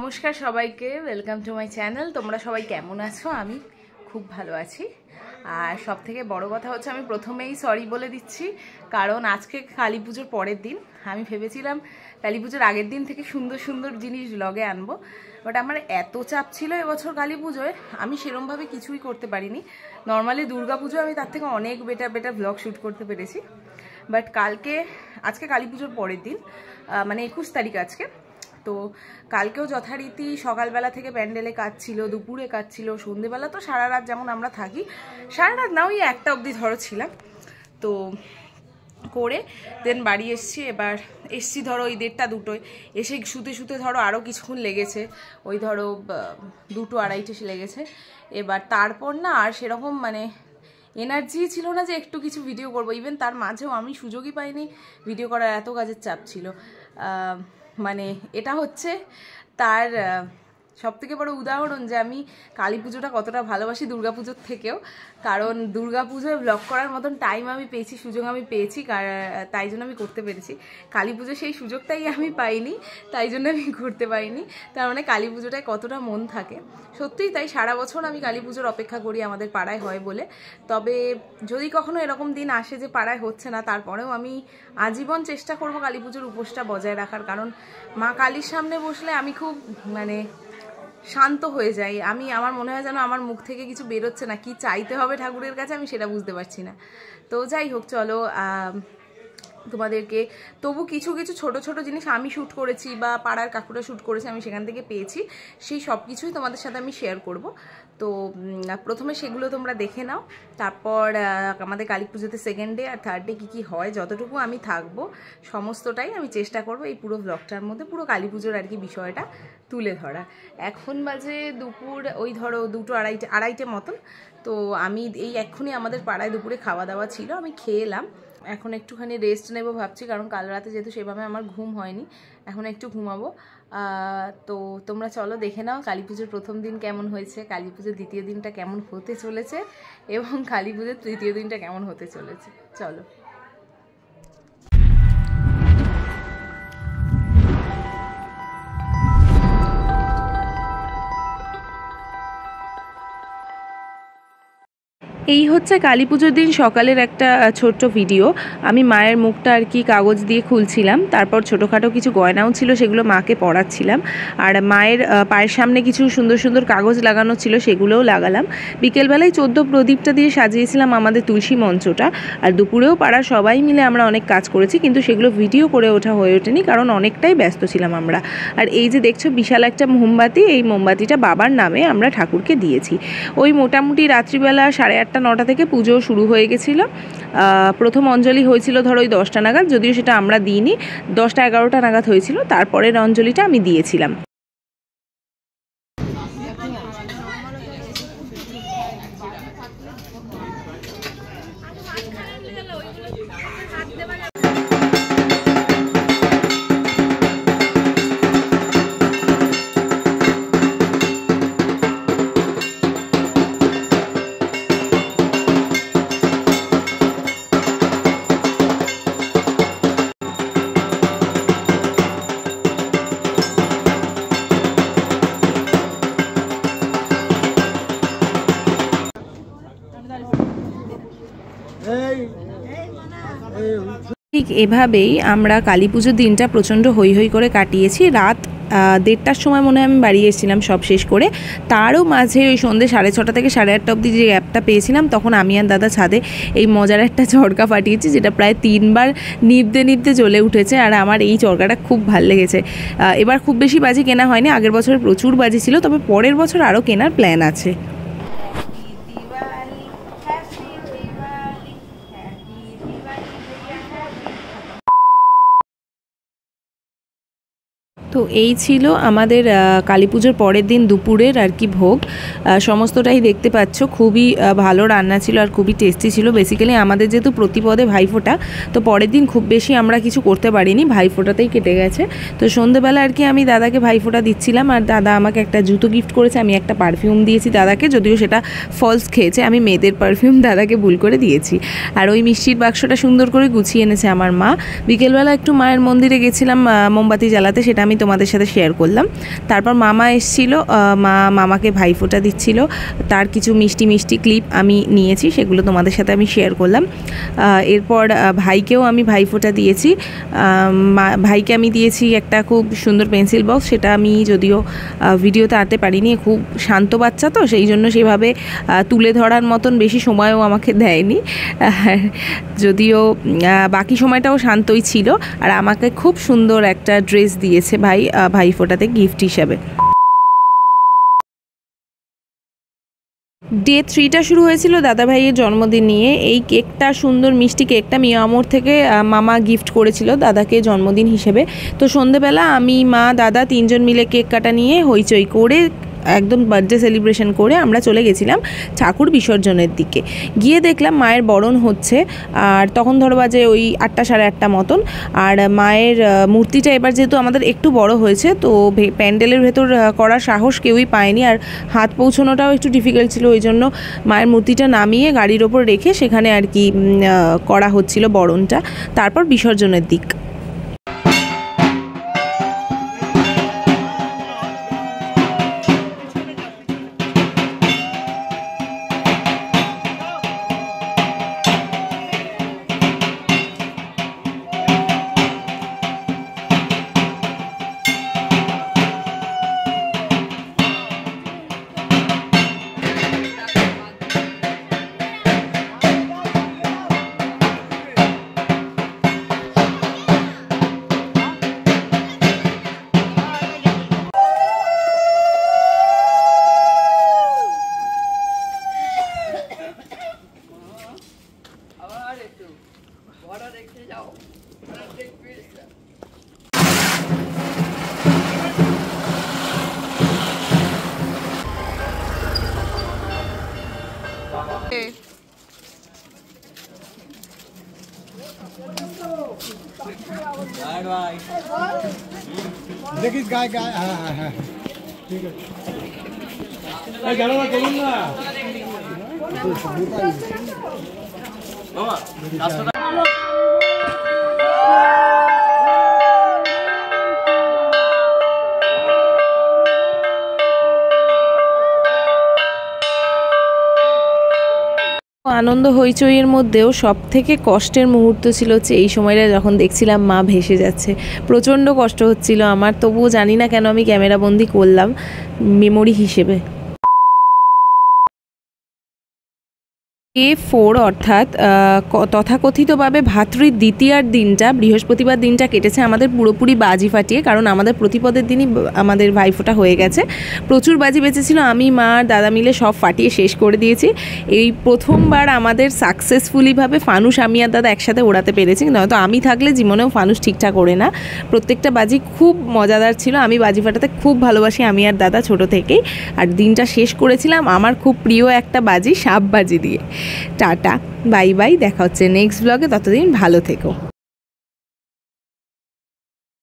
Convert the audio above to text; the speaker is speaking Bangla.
নমস্কার সবাইকে, ওয়েলকাম টু মাই চ্যানেল। তোমরা সবাই কেমন আছো? আমি খুব ভালো আছি। আর সব থেকে বড় কথা হচ্ছে আমি প্রথমেই সরি বলে দিচ্ছি, কারণ আজকে কালী পুজোর পরের দিন। আমি ভেবেছিলাম কালী পুজোর আগের দিন থেকে সুন্দর সুন্দর জিনিস ব্লগে আনবো, বাট আমার এত চাপ ছিল এবছর কালী পুজোয়, আমি সেরমভাবে কিছুই করতে পারিনি। নর্মালি দুর্গা পুজো আমি তার থেকে অনেক বেটার ব্লগ শ্যুট করতে পেরেছি, বাট আজকে কালী পুজোর পরের দিন, মানে 21 তারিখ আজকে। তো কালকেও যথারীতি সকালবেলা থেকে প্যান্ডেলে কাজ ছিল, দুপুরে কাজ ছিল, সন্ধেবেলা তো সারা রাত যেমন আমরা থাকি, সারা রাত না ওই 1টা অবধি ধরো ছিলাম। তো করে দেন বাড়ি এসছি ধরো ওই 1:30 2টোয়। এসে শুতে ধরো আরও কিছুক্ষণ লেগেছে, ওই ধরো 2টো 2:30 লেগেছে। এবার তারপর না আর সেরকম মানে এনার্জি ছিল না যে একটু কিছু ভিডিও করবো। ইভেন তার মাঝেও আমি সুযোগই পাইনি ভিডিও করার, এত কাজের চাপ ছিল। মানে এটা হচ্ছে তার সবথেকে বড় উদাহরণ যে আমি কালী পুজোটা কতটা ভালোবাসি দুর্গাপুজোর থেকেও। কারণ দুর্গাপুজোয় ব্লগ করার মতন টাইম আমি পেয়েছি, সুযোগ আমি পেয়েছি, তাই জন্য আমি করতে পেরেছি। কালী পুজো সেই সুযোগটাই আমি পাইনি, তাই জন্য আমি করতে পারিনি। তার মানে কালী পুজোটায় কতটা মন থাকে সত্যিই তাই। সারা বছর আমি কালী পুজোর অপেক্ষা করি, আমাদের পাড়ায় হয় বলে। তবে যদি কখনো এরকম দিন আসে যে পাড়ায় হচ্ছে না, তারপরেও আমি আজীবন চেষ্টা করব কালী পুজোর উপোসটা বজায় রাখার। কারণ মা কালীর সামনে বসলে আমি খুব মানে শান্ত হয়ে যাই। আমার মনে হয় যেন আমার মুখ থেকে কিছু বেরোচ্ছে না, কি চাইতে হবে ঠাকুরের কাছে আমি সেটা বুঝতে পারছি না। তো যাই হোক, চলো তোমাদেরকে তবু কিছু ছোট ছোট জিনিস আমি শ্যুট করেছি বা পাড়ার কাকুরা শ্যুট করেছে, আমি সেখান থেকে পেয়েছি, সেই সব কিছুই তোমাদের সাথে আমি শেয়ার করব। তো প্রথমে সেগুলো তোমরা দেখে নাও, তারপর আমাদের কালী পুজোতে 2nd ডে আর 3rd ডে কী হয় যতটুকু আমি থাকবো সমস্তটাই আমি চেষ্টা করব এই পুরো ব্লগটার মধ্যে পুরো কালী পুজোর আর কি বিষয়টা তুলে ধরা। এখন বাজে দুপুর ওই ধরো 2টো 2:30 মতন। তো আমি এই এক্ষুনি আমাদের পাড়ায় দুপুরে খাওয়া দাওয়া ছিল, আমি খেয়ে এলাম। এখন একটুখানি রেস্ট নেব ভাবছি, কারণ কাল রাতে যেহেতু সেভাবে আমার ঘুম হয়নি, এখন একটু ঘুমাবো। তো তোমরা চলো দেখে নাও কালী পুজোর প্রথম দিন কেমন হয়েছে, কালী পুজোর দ্বিতীয় দিনটা কেমন হতে চলেছে, এবং কালী পুজোর তৃতীয় দিনটা কেমন হতে চলেছে। চলো। এই হচ্ছে কালী পুজোর দিন সকালের একটা ছোট্ট ভিডিও। আমি মায়ের মুখটা আর কি কাগজ দিয়ে খুলছিলাম, তারপর ছোটোখাটো কিছু গয়নাও ছিল সেগুলো মাকে পরাচ্ছিলাম, আর মায়ের পায়ের সামনে কিছু সুন্দর সুন্দর কাগজ লাগানো ছিল সেগুলোও লাগালাম। বিকেলবেলায় 14 প্রদীপটা দিয়ে সাজিয়েছিলাম আমাদের তুলসী মঞ্চটা, আর দুপুরেও পাড়ার সবাই মিলে আমরা অনেক কাজ করেছি, কিন্তু সেগুলো ভিডিও করে ওঠা হয়ে ওঠেনি কারণ অনেকটাই ব্যস্ত ছিলাম আমরা। আর এই যে দেখছো বিশাল একটা মোমবাতি, এই মোমবাতিটা বাবার নামে আমরা ঠাকুরকে দিয়েছি। ওই মোটামুটি রাত্রিবেলা 8:30 9টা থেকে পুজো শুরু হয়ে গেছিলো। প্রথম অঞ্জলি হয়েছিল ধরো ওই 10টা নাগাদ, যদিও সেটা আমরা দিইনি, 10টা 11টা নাগাদ হয়েছিল। তারপরের অঞ্জলিটা আমি দিয়েছিলাম। ঠিক এভাবেই আমরা কালী পুজোর দিনটা প্রচণ্ড হৈ হৈ করে কাটিয়েছি। রাত 1:30টার সময় মনে হয় আমি বাড়ি এসেছিলাম সব শেষ করে। তারও মাঝে ওই সন্ধ্যে 6:30 থেকে 8:30 অবধি যে গ্যাপটা পেয়েছিলাম, তখন আমি আর দাদা ছাদে এই মজার একটা চরকা ফাটিয়েছি, যেটা প্রায় 3বার নিভতে জ্বলে উঠেছে। আর আমার এই চরকাটা খুব ভালো লেগেছে। এবার খুব বেশি বাজি কেনা হয়নি, আগের বছর প্রচুর বাজি ছিল, তবে পরের বছর আরও কেনার প্ল্যান আছে। তো এই ছিল আমাদের কালী পুজোর পরের দিন দুপুরের আর কি ভোগ। সমস্তটাই দেখতে পাচ্ছ, খুবই ভালো রান্না ছিল আর খুবই টেস্টি ছিল। বেসিক্যালি আমাদের যেহেতু প্রতিপদে ভাইফোঁটা, তো পরের দিন খুব বেশি আমরা কিছু করতে পারিনি, ভাইফোঁটাতেই কেটে গেছে। তো সন্ধ্যেবেলা আর কি আমি দাদাকে ভাইফোঁটা দিচ্ছিলাম, আর দাদা আমাকে একটা জুতো গিফট করেছে, আমি একটা পারফিউম দিয়েছি দাদাকে, যদিও সেটা ফলস খেয়েছে, আমি মেয়েদের পারফিউম দাদাকে ভুল করে দিয়েছি। আর ওই মিষ্টির বাক্সটা সুন্দর করে গুছিয়ে এনেছে আমার মা। বিকেলবেলা একটু মায়ের মন্দিরে গেছিলাম মোমবাতি জ্বালাতে, সেটা আমি তোমাদের সাথে শেয়ার করলাম। তারপর মামা এসেছিল, মামাকে ভাইফোঁটা দিচ্ছিল, তার কিছু মিষ্টি মিষ্টি ক্লিপ আমি নিয়েছি, সেগুলো তোমাদের সাথে আমি শেয়ার করলাম। এরপর ভাইকেও আমি ভাইফোঁটা দিয়েছি। ভাইকে আমি দিয়েছি একটা খুব সুন্দর পেন্সিল বক্স, সেটা আমি যদিও ভিডিওতে আনতে পারিনি, খুব শান্ত বাচ্চা তো সেই জন্য সেভাবে তুলে ধরার মতন বেশি সময়ও আমাকে দেয়নি, যদিও বাকি সময়টাও শান্তই ছিল। আর আমাকে খুব সুন্দর একটা ড্রেস দিয়েছে ভাইফোঁটাতে গিফট হিসাবে। ডে 3টা শুরু হয়েছিল দাদা ভাইয়ের জন্মদিন নিয়ে। এই কেকটা, সুন্দর মিষ্টি কেকটা মিয়ামোর থেকে মামা গিফট করেছিল দাদাকে জন্মদিন হিসেবে। তো সন্ধেবেলা আমি, মা, দাদা 3জন মিলে কেক কাটা নিয়ে হইচই করে একদম বার্থডে সেলিব্রেশন করে আমরা চলে গেছিলাম ঠাকুর বিসর্জনের দিকে। গিয়ে দেখলাম মায়ের বরণ হচ্ছে, আর তখন ধরো বাজে ওই 8টা সাড়ে 8টা মতন। আর মায়ের মূর্তিটা এবার যেহেতু আমাদের একটু বড় হয়েছে, তো প্যান্ডেলের ভেতর করার সাহস কেউই পায়নি, আর হাত পৌঁছানোটাও একটু ডিফিকাল্ট ছিল। ওই জন্য মায়ের মূর্তিটা নামিয়ে গাড়ির ওপর রেখে সেখানে আর কি করা হচ্ছিল বরণটা, তারপর বিসর্জনের দিক। দেখিস গায়ে গায়ে, হ্যাঁ হ্যাঁ হ্যাঁ ঠিক আছে, জানো না করুন না মামা। আনন্দ হইচইয়ের মধ্যেও সব থেকে কষ্টের মুহূর্ত ছিল হচ্ছে এই সময়টা যখন দেখছিলাম মা ভেসে যাচ্ছে। প্রচণ্ড কষ্ট হচ্ছিল আমার, তবুও জানি না কেন আমি ক্যামেরাবন্দি করলাম মেমোরি হিসেবে। ডে 4 অর্থাৎ তথাকথিতভাবে ভাতৃদ্বিতীয়ার দিনটা, বৃহস্পতিবার দিনটা কেটেছে আমাদের পুরোপুরি বাজি ফাটিয়ে, কারণ আমাদের প্রতিপদের দিনই আমাদের ভাইফোঁটা হয়ে গেছে। প্রচুর বাজি বেঁচেছিল, আমি, মা, দাদা মিলে সব ফাটিয়ে শেষ করে দিয়েছি। এই প্রথমবার আমাদের সাকসেসফুলিভাবে ফানুস আমি আর দাদা একসাথে ওড়াতে পেরেছি, নয়তো আমি থাকলে জীবনেও ফানুস ঠিকঠাক ওড়ে না। প্রত্যেকটা বাজি খুব মজাদার ছিল, আমি বাজি ফাটাতে খুব ভালোবাসি আমি আর দাদা ছোটো থেকেই। আর দিনটা শেষ করেছিলাম আমার খুব প্রিয় একটা বাজি, সাপ বাজি দিয়ে। টাটা, বাই বাই, দেখা হচ্ছে নেক্সট ব্লগে, ততদিন ভালো থেকো।